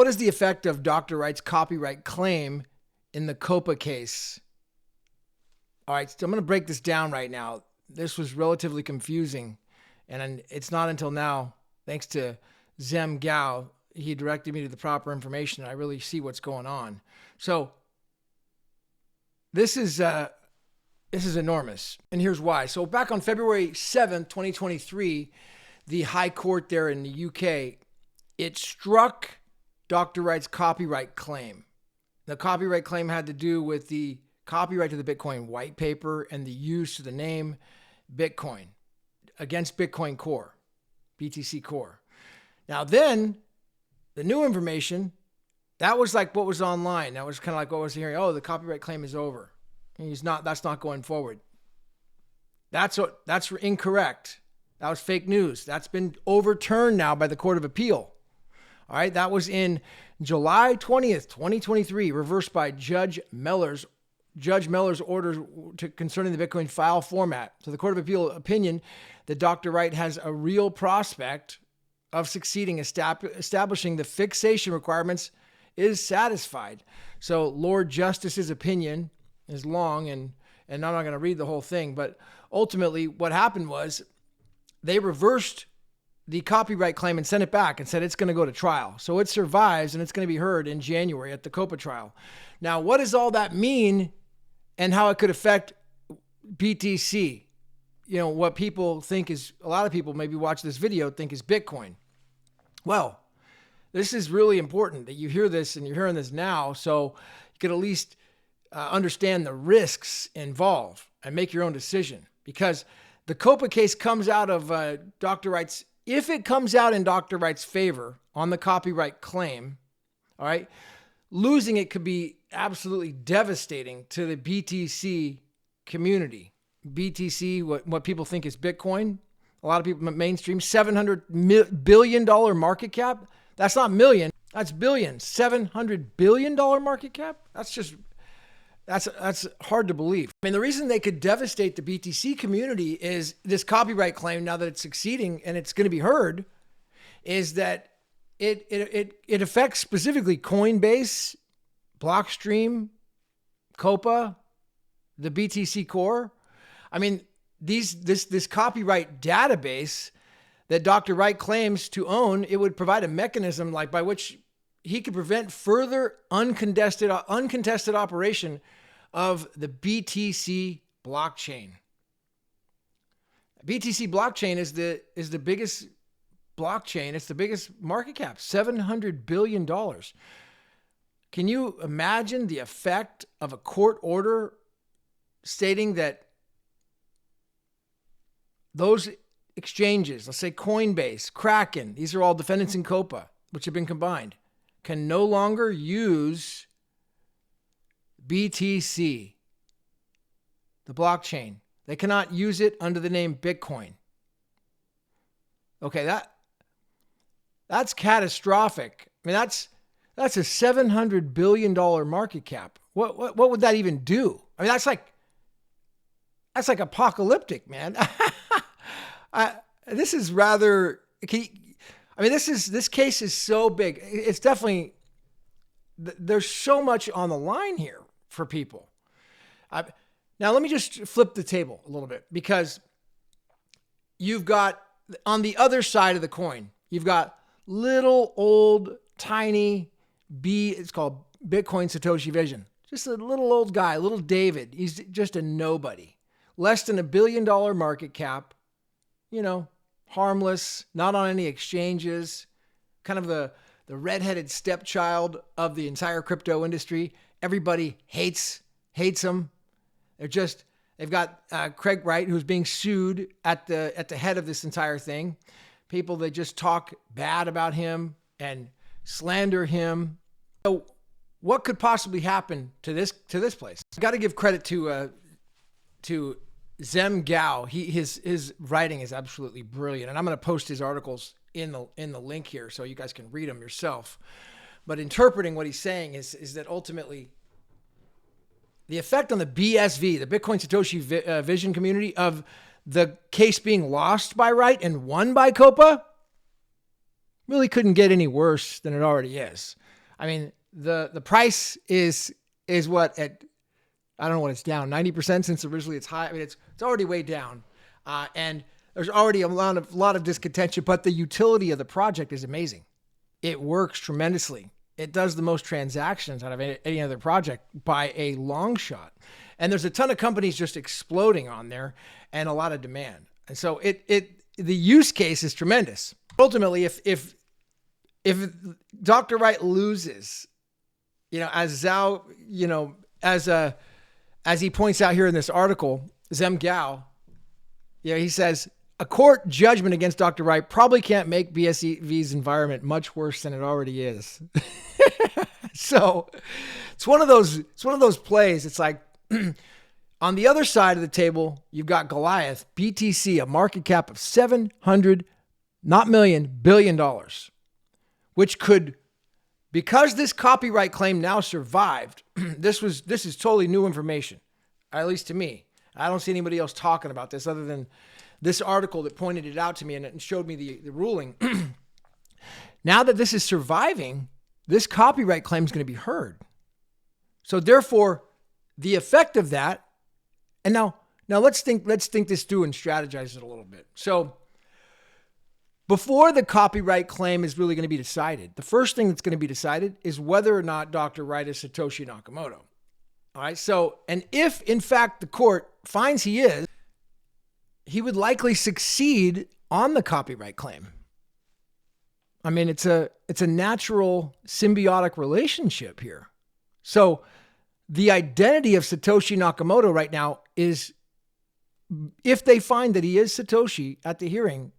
What is the effect of Dr. Wright's copyright claim in the COPA case? All right, so I'm going to break this down right now. This was relatively confusing, and it's not until now, thanks to Zem Gao, he directed me to the proper information, and I really see what's going on. So this is enormous, and here's why. So back on February 7th, 2023, the High Court there in the UK, it struck Dr. Wright's copyright claim. The copyright claim had to do with the copyright to the Bitcoin white paper and the use of the name Bitcoin against Bitcoin Core, BTC Core. Now then, the new information, that was like what was online. That was kind of like what I was hearing. Oh, the copyright claim is over. That's not going forward. That's incorrect. That was fake news. That's been overturned now by the Court of Appeal. All right, that was in July 20th, 2023, reversed by Judge Mellor's orders concerning the Bitcoin file format. So the Court of Appeal opinion that Dr. Wright has a real prospect of succeeding establishing the fixation requirements is satisfied. So Lord Justice's opinion is long, and I'm not going to read the whole thing, but ultimately what happened was they reversed the copyright claim and sent it back and said it's going to go to trial. So it survives and it's going to be heard in January at the COPA trial. Now, what does all that mean and how it could affect BTC? You know, what people think is, a lot of people maybe watch this video think is Bitcoin. Well, this is really important that you hear this and you're hearing this now so you could at least understand the risks involved and make your own decision. Because the COPA case comes out of Dr. Wright's, if it comes out in Dr. Wright's favor on the copyright claim, all right, losing it could be absolutely devastating to the BTC community. BTC, what people think is Bitcoin, a lot of people mainstream, $700 billion market cap. That's not million, that's billion. $700 billion market cap. That's hard to believe. I mean, the reason they could devastate the BTC community is this copyright claim, now that it's succeeding and it's going to be heard, is that it affects specifically Coinbase, Blockstream, Copa, the BTC Core. I mean, this copyright database that Dr. Wright claims to own, it would provide a mechanism like by which he could prevent further uncontested operation of the BTC blockchain. BTC blockchain is the biggest blockchain. It's the biggest market cap, $700 billion. Can you imagine the effect of a court order stating that those exchanges, let's say Coinbase, Kraken, these are all defendants in Copa, which have been combined, can no longer use BTC, the blockchain. They cannot use it under the name Bitcoin. Okay, that's catastrophic. I mean, that's a $700 billion market cap. What would that even do? I mean, that's like apocalyptic, man. This is rather. I mean, this case is so big. It's definitely, there's so much on the line here for people. Now, let me just flip the table a little bit, because you've got, on the other side of the coin, you've got little old tiny it's called Bitcoin Satoshi Vision. Just a little old guy, little David. He's just a nobody. Less than $1 billion market cap, harmless, not on any exchanges, kind of the redheaded stepchild of the entire crypto industry. Everybody hates him. They've got Craig Wright, who's being sued at the head of this entire thing. People that just talk bad about him and slander him. So what could possibly happen to this place? I've got to give credit to Zem Gao. His writing is absolutely brilliant, and I'm going to post his articles in the link here so you guys can read them yourself. But interpreting what he's saying is that ultimately the effect on the BSV, the Bitcoin Satoshi Vision community, of the case being lost by Wright and won by Copa really couldn't get any worse than it already is. I mean, the price is what at, I don't know what it's down, 90% since originally it's high. I mean, it's already way down. And there's already a lot of discontention, but the utility of the project is amazing. It works tremendously. It does the most transactions out of any other project by a long shot. And there's a ton of companies just exploding on there and a lot of demand. And so the use case is tremendous. Ultimately, if Dr. Wright loses, as Zhao, as he points out here in this article, Zem Gao, he says, a court judgment against Dr. Wright probably can't make BSV's environment much worse than it already is. So it's one of those plays. It's like on the other side of the table, you've got Goliath, BTC, a market cap of $700, not million, $1 billion, which could, because this copyright claim now survived, this is totally new information, at least to me. I don't see anybody else talking about this other than this article that pointed it out to me and showed me the ruling. Now that this is surviving, this copyright claim is going to be heard. So therefore, the effect of that, and now let's think this through and strategize it a little bit. So before the copyright claim is really going to be decided, the first thing that's going to be decided is whether or not Dr. Wright is Satoshi Nakamoto. All right. So, and if in fact the court finds he is, he would likely succeed on the copyright claim. I mean, it's a natural symbiotic relationship here. So the identity of Satoshi Nakamoto right now is, if they find that he is Satoshi at the hearing,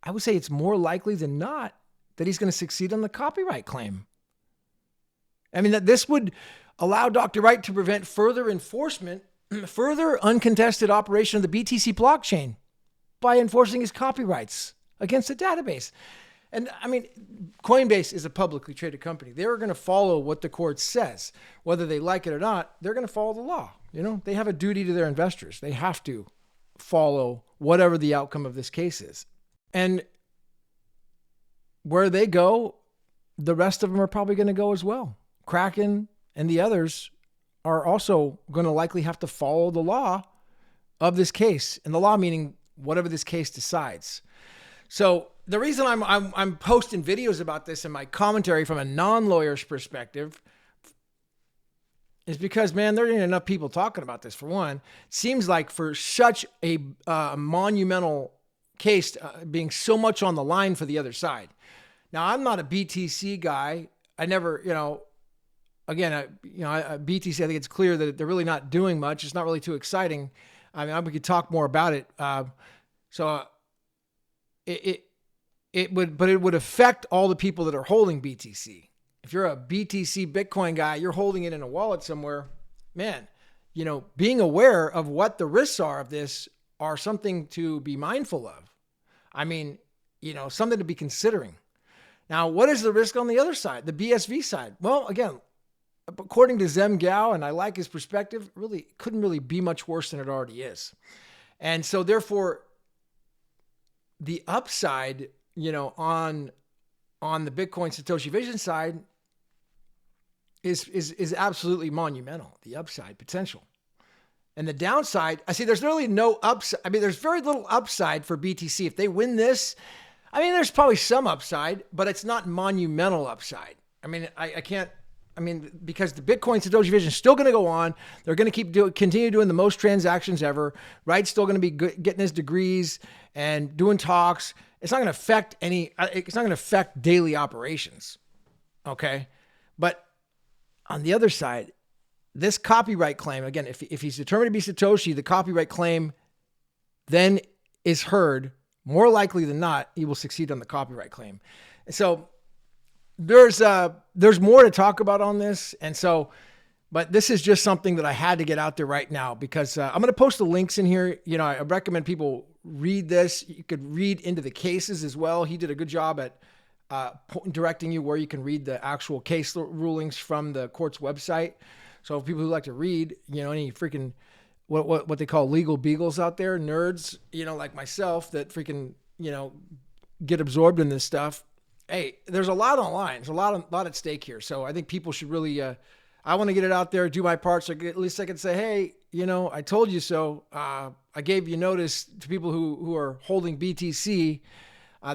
I would say it's more likely than not that he's going to succeed on the copyright claim. I mean, that this would allow Dr. Wright to prevent further enforcement, further uncontested operation of the BTC blockchain by enforcing his copyrights against the database. And I mean, Coinbase is a publicly traded company. They're going to follow what the court says, whether they like it or not. They're going to follow the law. They have a duty to their investors. They have to follow whatever the outcome of this case is. And where they go, the rest of them are probably going to go as well. Kraken and the others are also going to likely have to follow the law of this case. And the law meaning whatever this case decides. So the reason I'm posting videos about this in my commentary from a non-lawyer's perspective is because, man, there ain't enough people talking about this, for one. It seems like for such a monumental case being so much on the line for the other side. Now, I'm not a BTC guy. I never, BTC, I think it's clear that they're really not doing much. It's not really too exciting. I mean, we could talk more about it. It would affect all the people that are holding BTC. If you're a BTC Bitcoin guy, you're holding it in a wallet somewhere, man, being aware of what the risks are of this are something to be mindful of. I mean, something to be considering. Now, what is the risk on the other side, the BSV side? Well, again, according to Zem Gao, and I like his perspective, really couldn't really be much worse than it already is. And so therefore, the upside, on the Bitcoin Satoshi Vision side is absolutely monumental, the upside potential. And the downside, I see there's really no upside. I mean, there's very little upside for BTC. If they win this, I mean, there's probably some upside, but it's not monumental upside. I mean, because the Bitcoin Satoshi Vision is still going to go on. They're going to continue doing the most transactions ever. Wright's still going to be getting his degrees and doing talks. It's not going to affect it's not going to affect daily operations. Okay. But on the other side, this copyright claim, again, if he's determined to be Satoshi, the copyright claim then is heard. More likely than not, he will succeed on the copyright claim. So there's more to talk about on this. And so, but this is just something that I had to get out there right now because I'm going to post the links in here. I recommend people read this. You could read into the cases as well. He did a good job at directing you where you can read the actual case rulings from the court's website. So if people who like to read, any freaking what they call legal beagles out there, nerds, like myself that freaking, get absorbed in this stuff. hey, there's a lot on the line. There's a lot at stake here. So I think people should really, I want to get it out there, do my part. So at least I can say, hey, I told you so. I gave you notice to people who are holding BTC.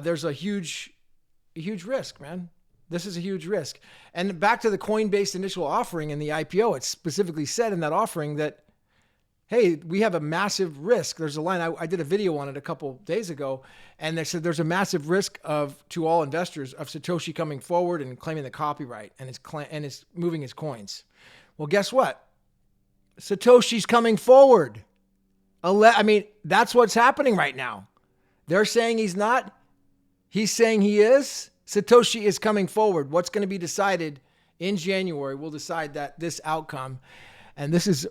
There's a huge risk, man. This is a huge risk. And back to the Coinbase initial offering and the IPO, it specifically said in that offering that, hey, we have a massive risk. There's a line, I did a video on it a couple days ago, and they said there's a massive risk to all investors of Satoshi coming forward and claiming the copyright and is moving his coins. Well, guess what? Satoshi's coming forward. That's what's happening right now. They're saying he's not. He's saying he is. Satoshi is coming forward. What's going to be decided in January will decide this outcome. And this is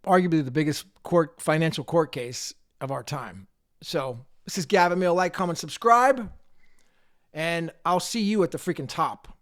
arguably the biggest financial court case of our time. So this is Gavin. Mehl. Like, comment, subscribe. And I'll see you at the freaking top.